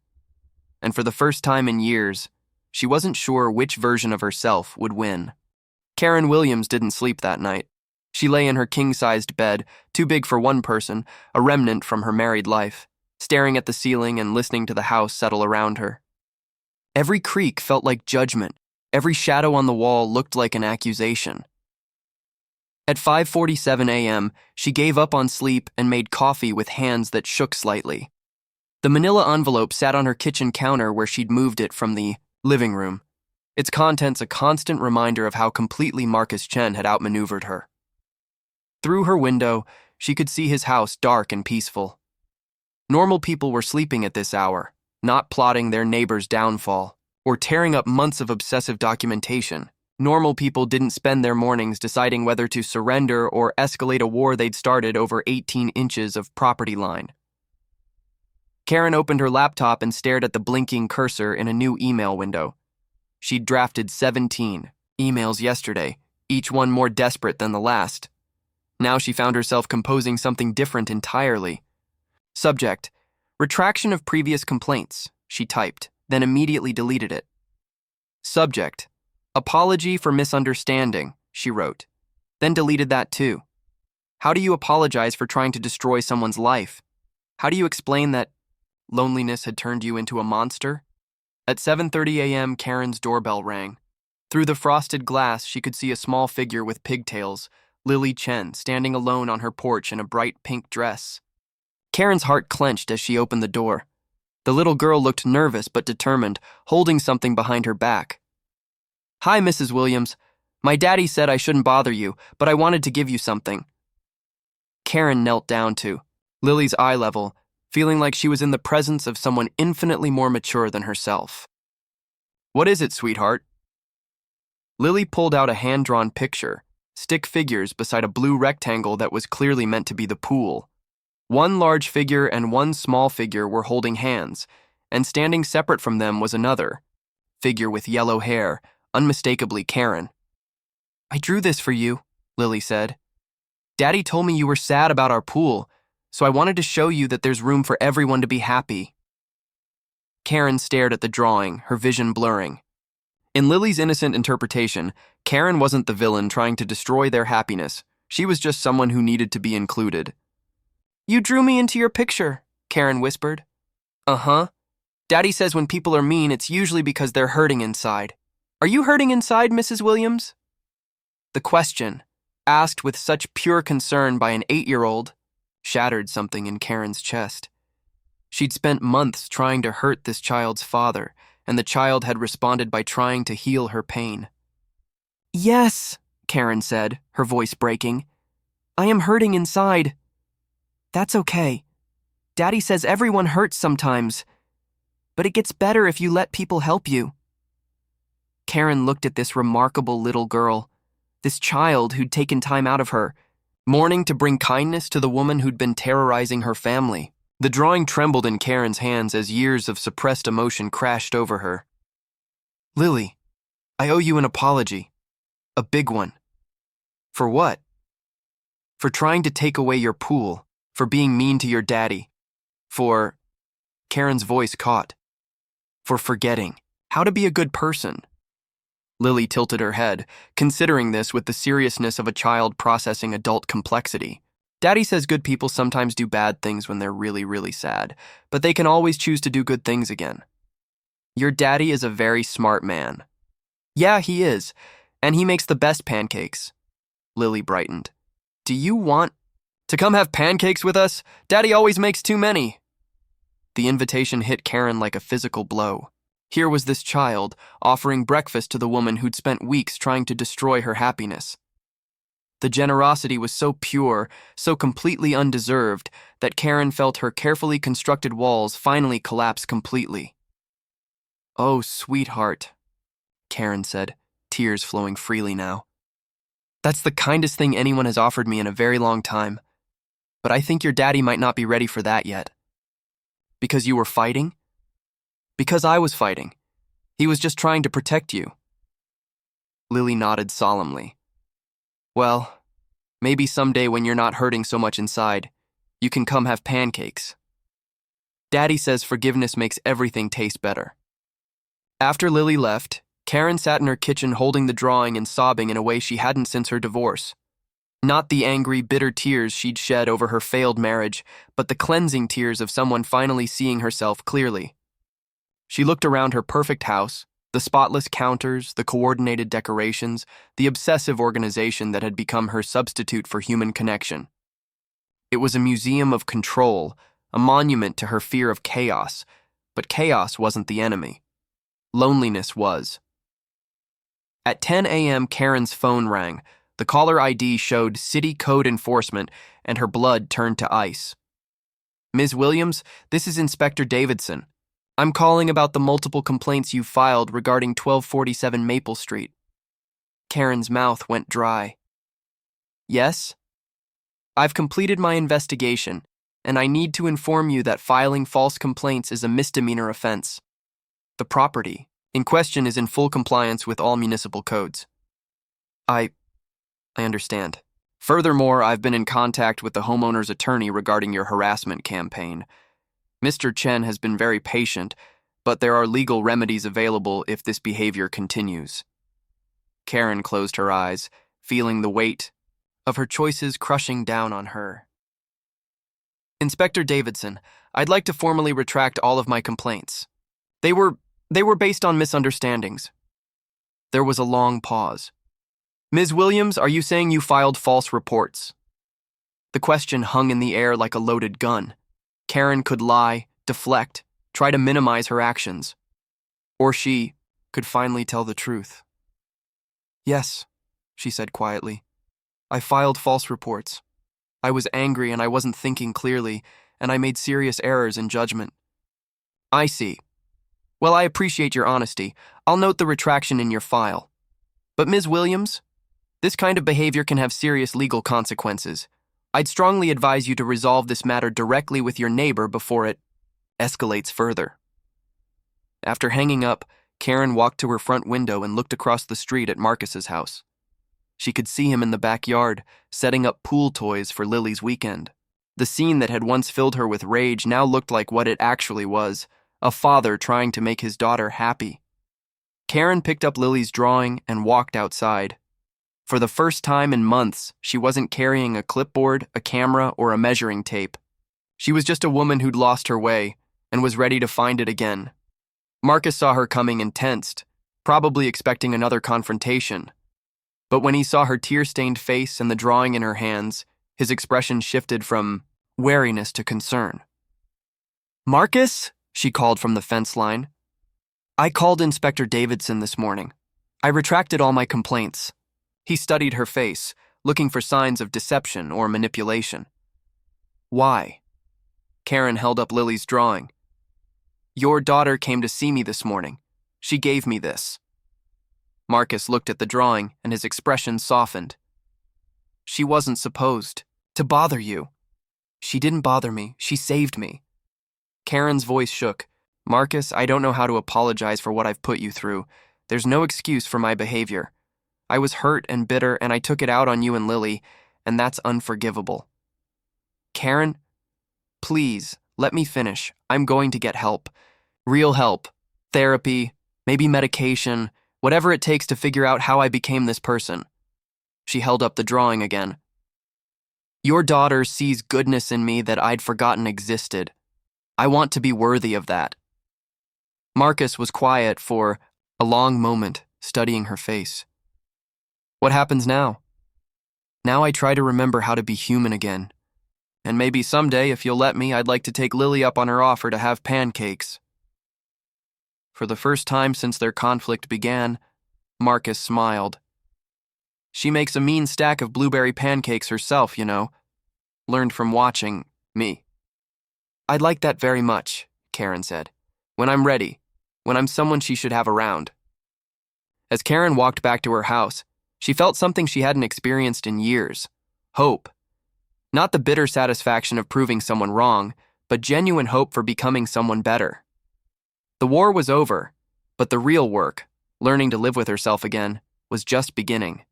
And for the first time in years, she wasn't sure which version of herself would win. Karen Williams didn't sleep that night. She lay in her king-sized bed, too big for one person, a remnant from her married life, staring at the ceiling and listening to the house settle around her. Every creak felt like judgment. Every shadow on the wall looked like an accusation. At 5:47 a.m., she gave up on sleep and made coffee with hands that shook slightly. The manila envelope sat on her kitchen counter where she'd moved it from the living room, its contents a constant reminder of how completely Marcus Chen had outmaneuvered her. Through her window, she could see his house dark and peaceful. Normal people were sleeping at this hour, not plotting their neighbor's downfall or tearing up months of obsessive documentation. Normal people didn't spend their mornings deciding whether to surrender or escalate a war they'd started over 18 inches of property line. Karen opened her laptop and stared at the blinking cursor in a new email window. She'd drafted 17 emails yesterday, each one more desperate than the last. Now she found herself composing something different entirely. Subject: retraction of previous complaints, she typed, then immediately deleted it. Subject: apology for misunderstanding, she wrote, then deleted that too. How do you apologize for trying to destroy someone's life? How do you explain that loneliness had turned you into a monster? At 7:30 a.m., Karen's doorbell rang. Through the frosted glass, she could see a small figure with pigtails, Lily Chen, standing alone on her porch in a bright pink dress. Karen's heart clenched as she opened the door. The little girl looked nervous but determined, holding something behind her back. Hi, Mrs. Williams. My daddy said I shouldn't bother you, but I wanted to give you something. Karen knelt down to Lily's eye level, feeling like she was in the presence of someone infinitely more mature than herself. What is it, sweetheart? Lily pulled out a hand-drawn picture, stick figures beside a blue rectangle that was clearly meant to be the pool. One large figure and one small figure were holding hands, and standing separate from them was another figure with yellow hair, unmistakably Karen. I drew this for you, Lily said. Daddy told me you were sad about our pool, so I wanted to show you that there's room for everyone to be happy. Karen stared at the drawing, her vision blurring. In Lily's innocent interpretation, Karen wasn't the villain trying to destroy their happiness. She was just someone who needed to be included. You drew me into your picture, Karen whispered. Uh-huh. Daddy says when people are mean, it's usually because they're hurting inside. Are you hurting inside, Mrs. Williams? The question, asked with such pure concern by an 8-year-old, shattered something in Karen's chest. She'd spent months trying to hurt this child's father, and the child had responded by trying to heal her pain. Yes, Karen said, her voice breaking. I am hurting inside. That's okay. Daddy says everyone hurts sometimes, but it gets better if you let people help you. Karen looked at this remarkable little girl, this child who'd taken time out of her, mourning to bring kindness to the woman who'd been terrorizing her family. The drawing trembled in Karen's hands as years of suppressed emotion crashed over her. Lily, I owe you an apology. A big one. For what? For trying to take away your pool, for being mean to your daddy, for... Karen's voice caught. For forgetting how to be a good person. Lily tilted her head, considering this with the seriousness of a child processing adult complexity. Daddy says good people sometimes do bad things when they're really, really sad, but they can always choose to do good things again. Your daddy is a very smart man. Yeah, he is, and he makes the best pancakes. Lily brightened. Do you want to come have pancakes with us? Daddy always makes too many. The invitation hit Karen like a physical blow. Here was this child offering breakfast to the woman who'd spent weeks trying to destroy her happiness. The generosity was so pure, so completely undeserved, that Karen felt her carefully constructed walls finally collapse completely. Oh, sweetheart, Karen said, tears flowing freely now. That's the kindest thing anyone has offered me in a very long time, but I think your daddy might not be ready for that yet. Because you were fighting? Because I was fighting. He was just trying to protect you. Lily nodded solemnly. Well, maybe someday when you're not hurting so much inside, you can come have pancakes. Daddy says forgiveness makes everything taste better. After Lily left, Karen sat in her kitchen holding the drawing and sobbing in a way she hadn't since her divorce. Not the angry, bitter tears she'd shed over her failed marriage, but the cleansing tears of someone finally seeing herself clearly. She looked around her perfect house, the spotless counters, the coordinated decorations, the obsessive organization that had become her substitute for human connection. It was a museum of control, a monument to her fear of chaos, but chaos wasn't the enemy. Loneliness was. At 10 a.m., Karen's phone rang. The caller ID showed city code enforcement, and her blood turned to ice. Ms. Williams, this is Inspector Davidson. I'm calling about the multiple complaints you filed regarding 1247 Maple Street. Karen's mouth went dry. Yes? I've completed my investigation, and I need to inform you that filing false complaints is a misdemeanor offense. The property in question is in full compliance with all municipal codes. I understand. Furthermore, I've been in contact with the homeowner's attorney regarding your harassment campaign. Mr. Chen has been very patient, but there are legal remedies available if this behavior continues. Karen closed her eyes, feeling the weight of her choices crushing down on her. Inspector Davidson, I'd like to formally retract all of my complaints. They were based on misunderstandings. There was a long pause. Ms. Williams, are you saying you filed false reports? The question hung in the air like a loaded gun. Karen could lie, deflect, try to minimize her actions. Or she could finally tell the truth. Yes, she said quietly. I filed false reports. I was angry and I wasn't thinking clearly, and I made serious errors in judgment. I see. Well, I appreciate your honesty. I'll note the retraction in your file. But Ms. Williams, this kind of behavior can have serious legal consequences. I'd strongly advise you to resolve this matter directly with your neighbor before it escalates further. After hanging up, Karen walked to her front window and looked across the street at Marcus's house. She could see him in the backyard, setting up pool toys for Lily's weekend. The scene that had once filled her with rage now looked like what it actually was, a father trying to make his daughter happy. Karen picked up Lily's drawing and walked outside. For the first time in months, she wasn't carrying a clipboard, a camera, or a measuring tape. She was just a woman who'd lost her way and was ready to find it again. Marcus saw her coming and tensed, probably expecting another confrontation. But when he saw her tear-stained face and the drawing in her hands, his expression shifted from wariness to concern. "Marcus?" she called from the fence line. "I called Inspector Davidson this morning. I retracted all my complaints." He studied her face, looking for signs of deception or manipulation. "Why?" Karen held up Lily's drawing. "Your daughter came to see me this morning. She gave me this." Marcus looked at the drawing and his expression softened. "She wasn't supposed to bother you." "She didn't bother me. She saved me." Karen's voice shook. "Marcus, I don't know how to apologize for what I've put you through. There's no excuse for my behavior. I was hurt and bitter, and I took it out on you and Lily, and that's unforgivable." "Karen, please, let me finish. I'm going to get help. Real help. Therapy, maybe medication, whatever it takes to figure out how I became this person." She held up the drawing again. "Your daughter sees goodness in me that I'd forgotten existed. I want to be worthy of that." Marcus was quiet for a long moment, studying her face. "What happens now?" "Now I try to remember how to be human again. And maybe someday, if you'll let me, I'd like to take Lily up on her offer to have pancakes." For the first time since their conflict began, Marcus smiled. "She makes a mean stack of blueberry pancakes herself, you know. Learned from watching me." "I'd like that very much," Karen said. "When I'm ready. When I'm someone she should have around." As Karen walked back to her house, she felt something she hadn't experienced in years. Hope. Not the bitter satisfaction of proving someone wrong, but genuine hope for becoming someone better. The war was over, but the real work, learning to live with herself again, was just beginning.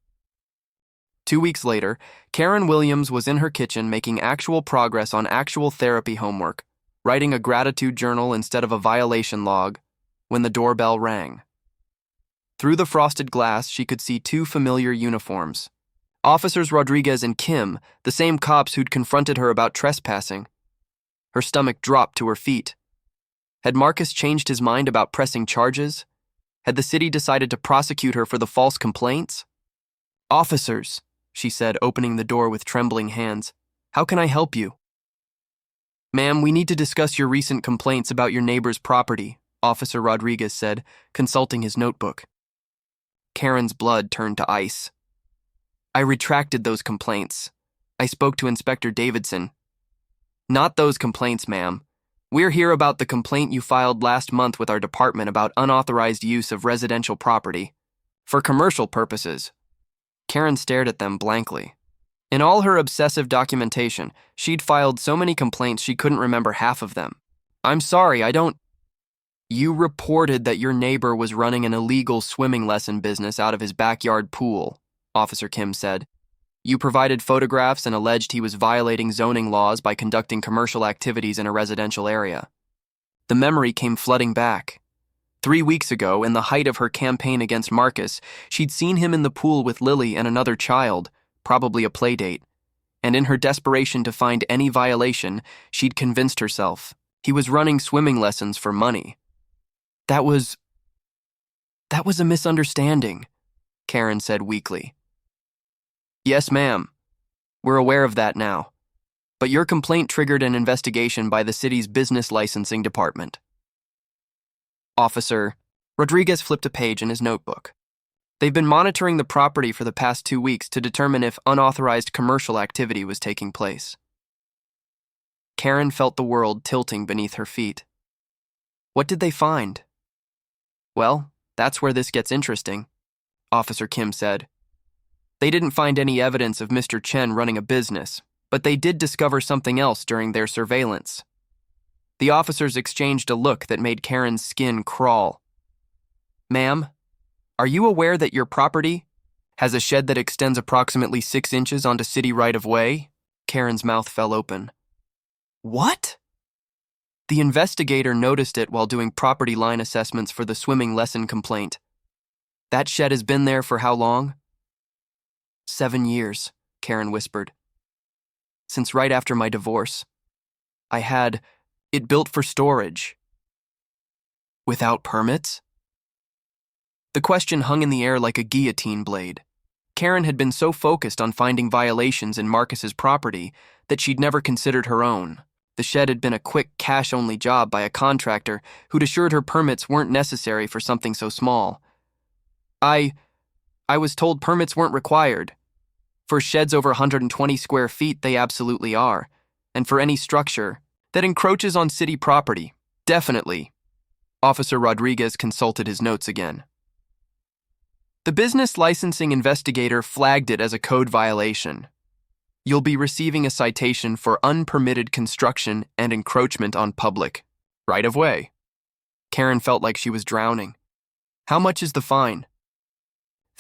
2 weeks later, Karen Williams was in her kitchen making actual progress on actual therapy homework, writing a gratitude journal instead of a violation log, when the doorbell rang. Through the frosted glass, she could see 2 familiar uniforms. Officers Rodriguez and Kim, the same cops who'd confronted her about trespassing. Her stomach dropped to her feet. Had Marcus changed his mind about pressing charges? Had the city decided to prosecute her for the false complaints? "Officers," she said, opening the door with trembling hands. "How can I help you?" "Ma'am, we need to discuss your recent complaints about your neighbor's property," Officer Rodriguez said, consulting his notebook. Karen's blood turned to ice. "I retracted those complaints. I spoke to Inspector Davidson." "Not those complaints, ma'am. We're here about the complaint you filed last month with our department about unauthorized use of residential property for commercial purposes." Karen stared at them blankly. In all her obsessive documentation, she'd filed so many complaints she couldn't remember half of them. "I'm sorry, I don't—" "You reported that your neighbor was running an illegal swimming lesson business out of his backyard pool," Officer Kim said. "You provided photographs and alleged he was violating zoning laws by conducting commercial activities in a residential area." The memory came flooding back. 3 weeks ago, in the height of her campaign against Marcus, she'd seen him in the pool with Lily and another child, probably a playdate. And in her desperation to find any violation, she'd convinced herself he was running swimming lessons for money. That was a misunderstanding," Karen said weakly. "Yes, ma'am. We're aware of that now. But your complaint triggered an investigation by the city's business licensing department." Officer Rodriguez flipped a page in his notebook. They've been monitoring the property for the past 2 weeks to determine if unauthorized commercial activity was taking place. Karen felt the world tilting beneath her feet. What did they find? Well, that's where this gets interesting, Officer Kim said. They didn't find any evidence of Mr. Chen running a business, but they did discover something else during their surveillance. The officers exchanged a look that made Karen's skin crawl. Ma'am, are you aware that your property has a shed that extends approximately 6 inches onto city right-of-way? Karen's mouth fell open. What? The investigator noticed it while doing property line assessments for the swimming lesson complaint. That shed has been there for how long? 7 years, Karen whispered. Since right after my divorce. I had it built for storage. Without permits? The question hung in the air like a guillotine blade. Karen had been so focused on finding violations in Marcus's property that she'd never considered her own. The shed had been a quick, cash-only job by a contractor who'd assured her permits weren't necessary for something so small. I was told permits weren't required. For sheds over 120 square feet, they absolutely are. And for any structure that encroaches on city property, definitely. Officer Rodriguez consulted his notes again. The business licensing investigator flagged it as a code violation. You'll be receiving a citation for unpermitted construction and encroachment on public right-of-way. Karen felt like she was drowning. How much is the fine?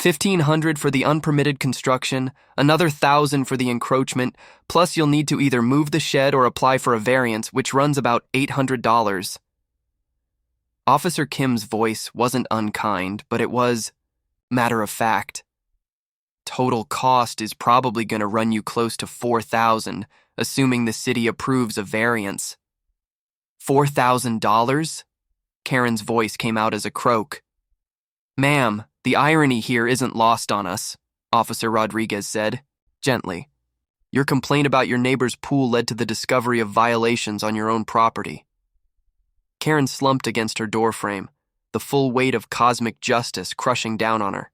$1,500 for the unpermitted construction, another $1,000 for the encroachment, plus you'll need to either move the shed or apply for a variance, which runs about $800. Officer Kim's voice wasn't unkind, but it was matter of fact. Total cost is probably going to run you close to $4,000, assuming the city approves a variance. $4,000? Karen's voice came out as a croak. Ma'am, the irony here isn't lost on us, Officer Rodriguez said, gently. Your complaint about your neighbor's pool led to the discovery of violations on your own property. Karen slumped against her doorframe, the full weight of cosmic justice crushing down on her.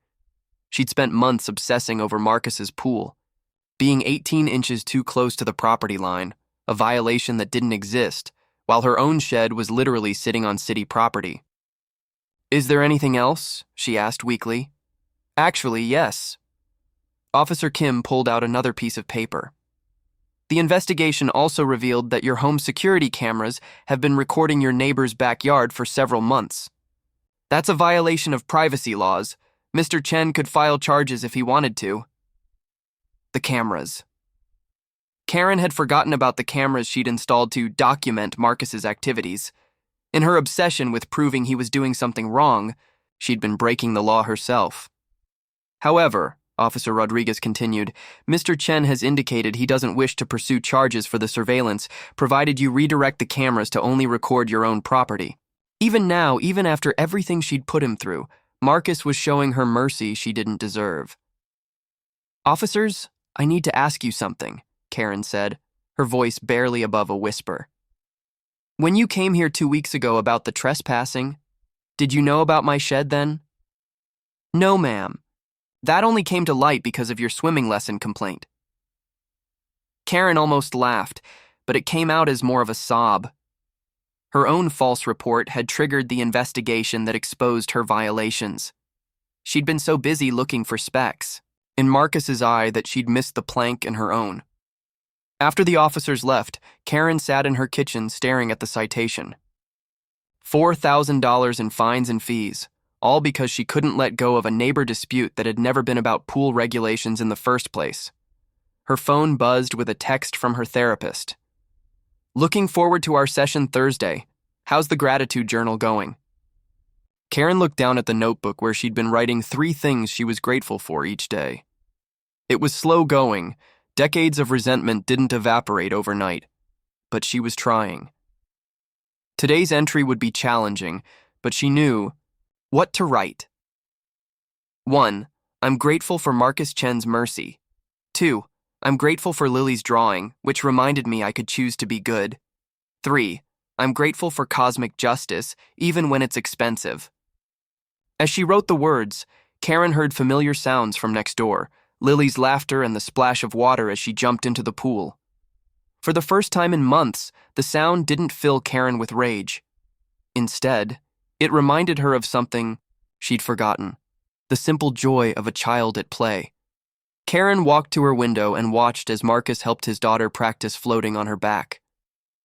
She'd spent months obsessing over Marcus's pool, being 18 inches too close to the property line, a violation that didn't exist, while her own shed was literally sitting on city property. Is there anything else? She asked weakly. Actually, yes. Officer Kim pulled out another piece of paper. The investigation also revealed that your home security cameras have been recording your neighbor's backyard for several months. That's a violation of privacy laws. Mr. Chen could file charges if he wanted to. The cameras. Karen had forgotten about the cameras she'd installed to document Marcus's activities. In her obsession with proving he was doing something wrong, she'd been breaking the law herself. However, Officer Rodriguez continued, Mr. Chen has indicated he doesn't wish to pursue charges for the surveillance, provided you redirect the cameras to only record your own property. Even now, even after everything she'd put him through, Marcus was showing her mercy she didn't deserve. Officers, I need to ask you something, Karen said, her voice barely above a whisper. When you came here 2 weeks ago about the trespassing, did you know about my shed then? No, ma'am. That only came to light because of your swimming lesson complaint. Karen almost laughed, but it came out as more of a sob. Her own false report had triggered the investigation that exposed her violations. She'd been so busy looking for specks in Marcus's eye that she'd missed the plank in her own. After the officers left, Karen sat in her kitchen staring at the citation. $4,000 in fines and fees, all because she couldn't let go of a neighbor dispute that had never been about pool regulations in the first place. Her phone buzzed with a text from her therapist. Looking forward to our session Thursday. How's the gratitude journal going? Karen looked down at the notebook where she'd been writing 3 things she was grateful for each day. It was slow going. Decades of resentment didn't evaporate overnight, but she was trying. Today's entry would be challenging, but she knew what to write. 1. I'm grateful for Marcus Chen's mercy. 2. I'm grateful for Lily's drawing, which reminded me I could choose to be good. 3. I'm grateful for cosmic justice, even when it's expensive. As she wrote the words, Karen heard familiar sounds from next door, Lily's laughter and the splash of water as she jumped into the pool. For the first time in months, the sound didn't fill Karen with rage. Instead, it reminded her of something she'd forgotten, the simple joy of a child at play. Karen walked to her window and watched as Marcus helped his daughter practice floating on her back.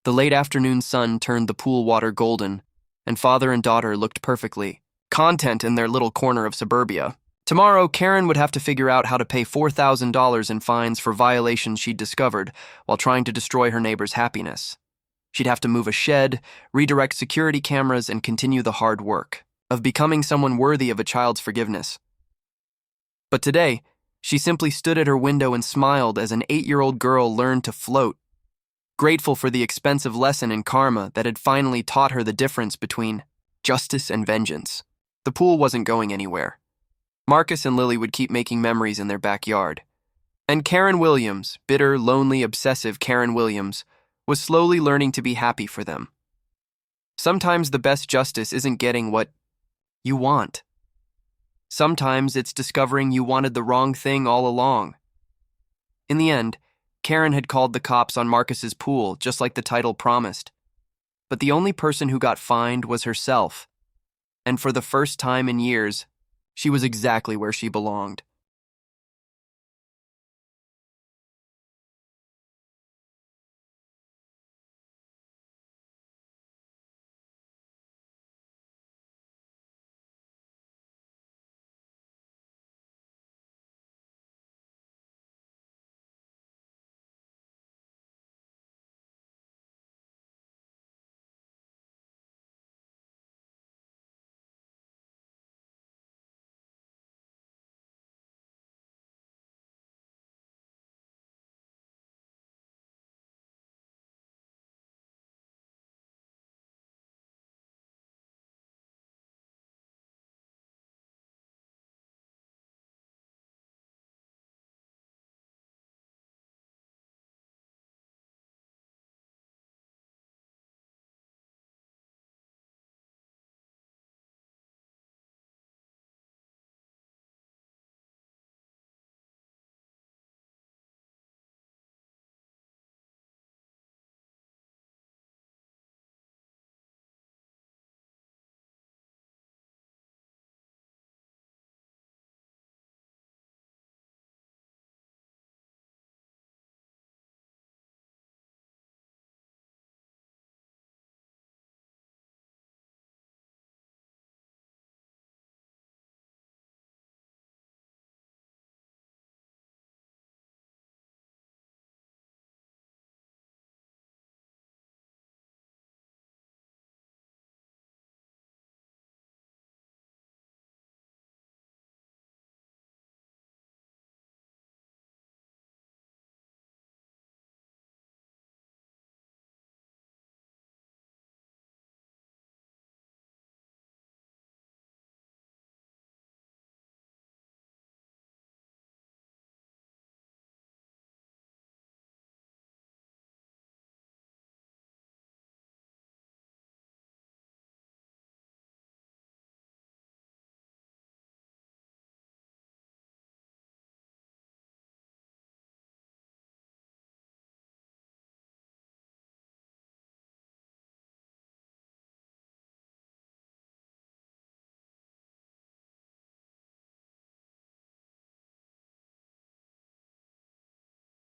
The late afternoon sun turned the pool water golden, and father and daughter looked perfectly content in their little corner of suburbia. Tomorrow, Karen would have to figure out how to pay $4,000 in fines for violations she'd discovered while trying to destroy her neighbor's happiness. She'd have to move a shed, redirect security cameras, and continue the hard work of becoming someone worthy of a child's forgiveness. But today, she simply stood at her window and smiled as an 8-year-old girl learned to float, grateful for the expensive lesson in karma that had finally taught her the difference between justice and vengeance. The pool wasn't going anywhere. Marcus and Lily would keep making memories in their backyard. And Karen Williams, bitter, lonely, obsessive Karen Williams, was slowly learning to be happy for them. Sometimes the best justice isn't getting what you want. Sometimes it's discovering you wanted the wrong thing all along. In the end, Karen had called the cops on Marcus's pool, just like the title promised. But the only person who got fined was herself. And for the first time in years, she was exactly where she belonged.